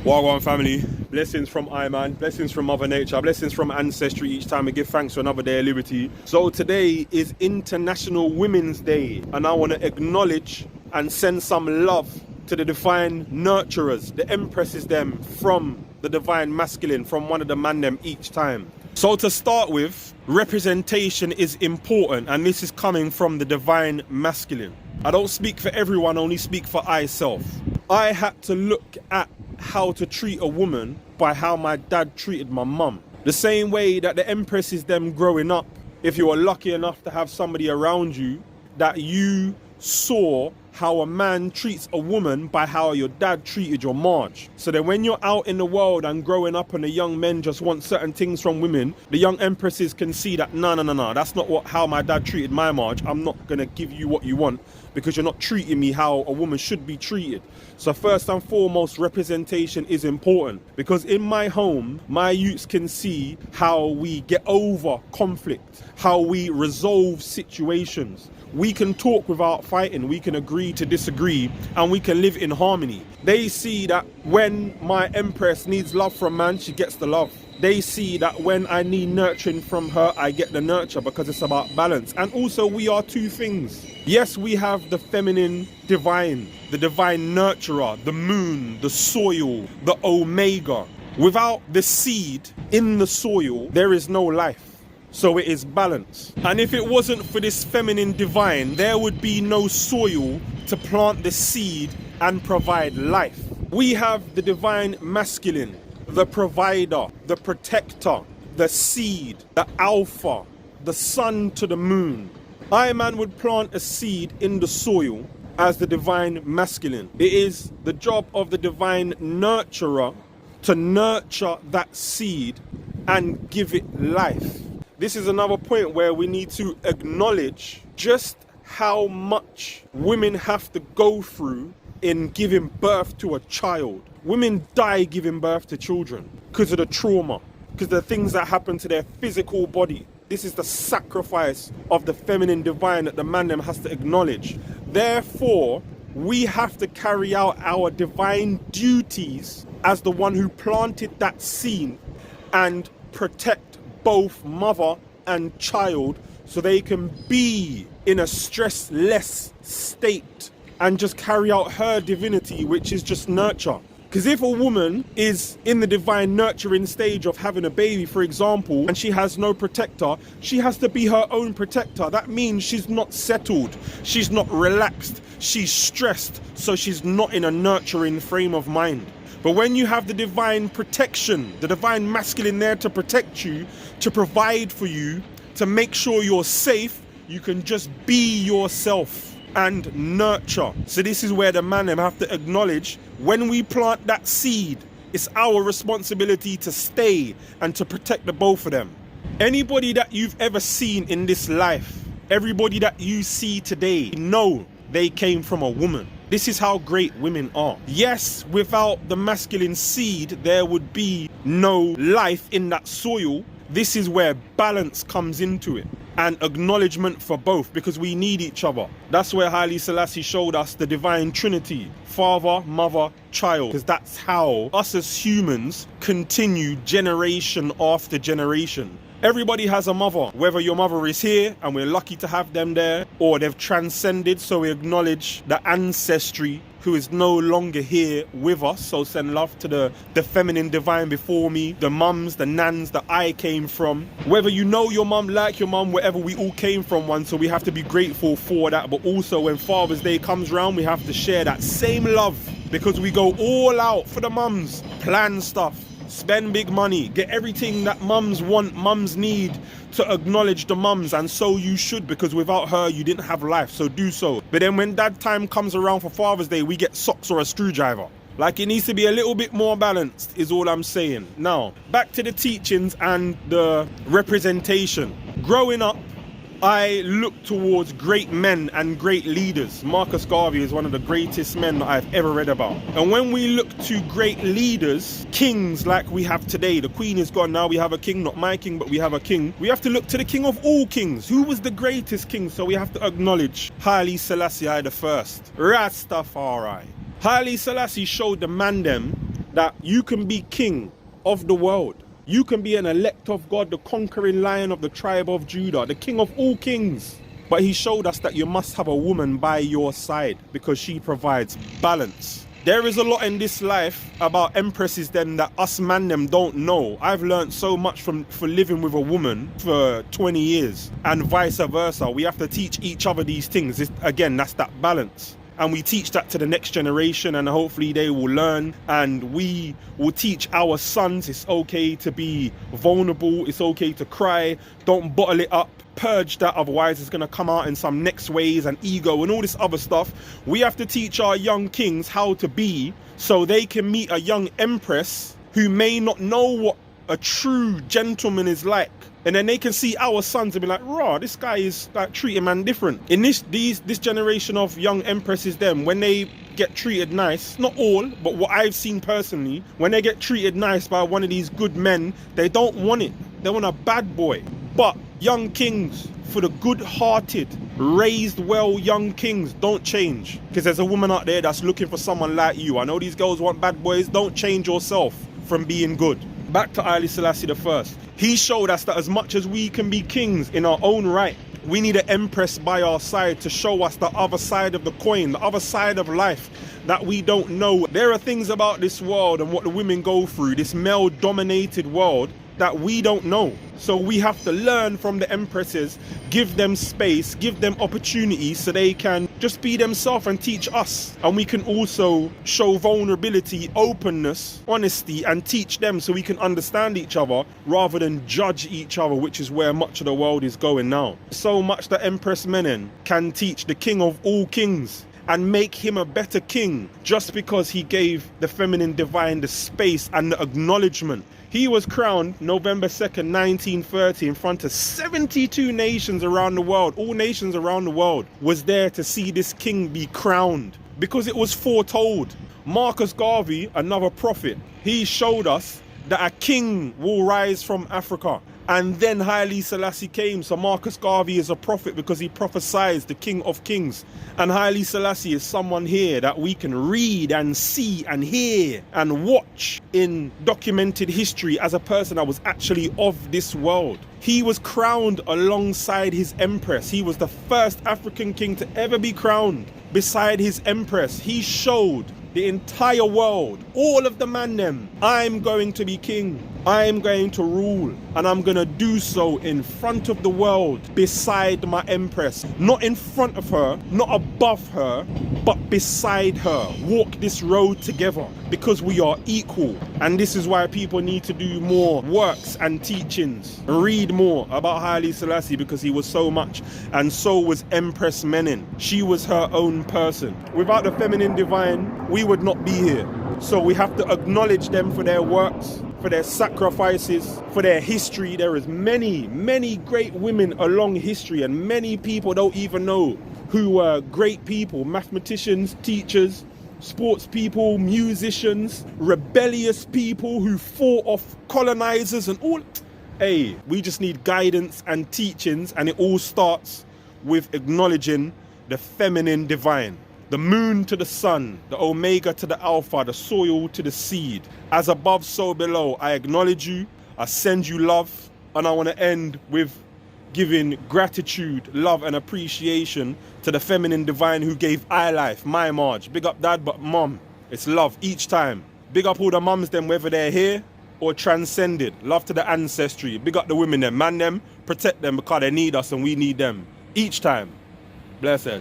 Wagwan family, blessings from man, blessings from Mother Nature, blessings from ancestry each time we give thanks for another day of liberty. So today is International Women's Day, and I want to acknowledge and send some love to the divine nurturers, the Empresses them from the divine masculine, from one of the man them each time. So to start with, representation is important, and this is coming from the divine masculine. I don't speak for everyone, only speak for myself. I had to look at how to treat a woman by how my dad treated my mum. The same way that the Empresses them growing up, if you were lucky enough to have somebody around you, that you saw how a man treats a woman by how your dad treated your Marge. So then when you're out in the world and growing up and the young men just want certain things from women, the young Empresses can see that no, that's not how my dad treated my Marge. I'm not gonna give you what you want because you're not treating me how a woman should be treated. So first and foremost, representation is important, because in my home, my youths can see how we get over conflict, how we resolve situations. We can talk without fighting, we can agree to disagree, and we can live in harmony. They see that when my Empress needs love from man, she gets the love. They see that when I need nurturing from her, I get the nurture, because it's about balance. And also we are two things. Yes, we have the feminine divine, the divine nurturer, the moon, the soil, the omega. Without the seed in the soil, there is no life. So it is balance. And if it wasn't for this feminine divine, there would be no soil to plant the seed and provide life. We have the divine masculine, the provider, the protector, the seed, the alpha, the sun to the moon. Man would plant a seed in the soil as the divine masculine. It is the job of the divine nurturer to nurture that seed and give it life. This is another point where we need to acknowledge just how much women have to go through in giving birth to a child. Women die giving birth to children because of the trauma, because of the things that happen to their physical body. This is the sacrifice of the feminine divine that the man them has to acknowledge. Therefore, we have to carry out our divine duties as the one who planted that seed and protect both mother and child so they can be in a stressless state and just carry out her divinity, which is just nurture. Because if a woman is in the divine nurturing stage of having a baby, for example, and she has no protector, she has to be her own protector. That means she's not settled, she's not relaxed, she's stressed, so she's not in a nurturing frame of mind. But when you have the divine protection, the divine masculine there to protect you, to provide for you, to make sure you're safe, you can just be yourself and nurture. So this is where the man them have to acknowledge, when we plant that seed, it's our responsibility to stay and to protect the both of them. Anybody that you've ever seen in this life, everybody that you see today, know they came from a woman. This is how great women are. Yes, without the masculine seed, there would be no life in that soil. This is where balance comes into it, and acknowledgement for both, because we need each other. That's where Haile Selassie showed us the divine trinity, father, mother, child, because that's how us as humans continue generation after generation. Everybody has a mother, whether your mother is here and we're lucky to have them there, or they've transcended, so we acknowledge the ancestry who is no longer here with us. So send love to the feminine divine before me, the mums, the nans that I came from. Whether you know your mum, like your mum, wherever, we all came from one, so we have to be grateful for that. But also when Father's Day comes around, we have to share that same love, because we go all out for the mums, plan stuff, spend big money, get everything that mums want, mums need, to acknowledge the mums. And so you should, because without her you didn't have life, so do so. But then when that time comes around for Father's Day, we get socks or a screwdriver. Like, it needs to be a little bit more balanced, is all I'm saying. Now, back to the teachings and the representation. Growing up, I look towards great men and great leaders. Marcus Garvey is one of the greatest men that I've ever read about. And when we look to great leaders, kings like we have today, the Queen is gone, now we have a king, not my king, but we have a king. We have to look to the king of all kings. Who was the greatest king? So we have to acknowledge Haile Selassie I the First, Rastafari. Haile Selassie showed the man them that you can be king of the world. You can be an elect of God, the conquering lion of the tribe of Judah, the king of all kings. But he showed us that you must have a woman by your side because she provides balance. There is a lot in this life about empresses then that us man them don't know. I've learned so much for living with a woman for 20 years and vice versa. We have to teach each other these things. Again, that's that balance. And we teach that to the next generation, and hopefully they will learn, and we will teach our sons it's okay to be vulnerable, it's okay to cry, don't bottle it up, purge that, otherwise it's going to come out in some next ways and ego and all this other stuff. We have to teach our young kings how to be so they can meet a young empress who may not know what a true gentleman is like. And then they can see our sons and be like, raw, this guy is like treating man different. In this generation of young empresses, them, when they get treated nice, not all, but what I've seen personally, when they get treated nice by one of these good men, they don't want it. They want a bad boy. But young kings, for the good-hearted, raised well young kings, don't change. Because there's a woman out there that's looking for someone like you. I know these girls want bad boys. Don't change yourself from being good. Back to Haile Selassie I. He showed us that as much as we can be kings in our own right, we need an empress by our side to show us the other side of the coin, the other side of life that we don't know. There are things about this world and what the women go through, this male-dominated world, that we don't know. So we have to learn from the empresses, give them space, give them opportunities so they can just be themselves and teach us. And we can also show vulnerability, openness, honesty, and teach them so we can understand each other rather than judge each other, which is where much of the world is going now. So much that Empress Menen can teach the king of all kings and make him a better king just because he gave the feminine divine the space and the acknowledgement. He was crowned November 2nd, 1930 in front of 72 nations around the world. All nations around the world was there to see this king be crowned because it was foretold. Marcus Garvey, another prophet, he showed us that a king will rise from Africa. And then Haile Selassie came. So Marcus Garvey is a prophet because he prophesied the King of Kings. And Haile Selassie is someone here that we can read and see and hear and watch in documented history as a person that was actually of this world. He was crowned alongside his empress. He was the first African king to ever be crowned beside his empress. He showed the entire world, all of the man them, I'm going to be king, I'm going to rule, and I'm going to do so in front of the world, beside my empress. Not in front of her, not above her, but beside her. Walk this road together because we are equal. And this is why people need to do more works and teachings. Read more about Haile Selassie because he was so much, and so was Empress Menen. She was her own person. Without the feminine divine, we would not be here. So we have to acknowledge them for their works, for their sacrifices, for their history. There is many, many great women along history, and many people don't even know who were great people, mathematicians, teachers, sports people, musicians, rebellious people who fought off colonizers and all. Hey, we just need guidance and teachings, and it all starts with acknowledging the feminine divine. The moon to the sun, the omega to the alpha, the soil to the seed. As above, so below. I acknowledge you, I send you love, and I want to end with giving gratitude, love, and appreciation to the feminine divine who gave I life, my Marge. Big up dad, but mom, it's love each time. Big up all the mums them, whether they're here or transcended. Love to the ancestry. Big up the women them, man them, protect them because they need us and we need them. Each time. Blessed.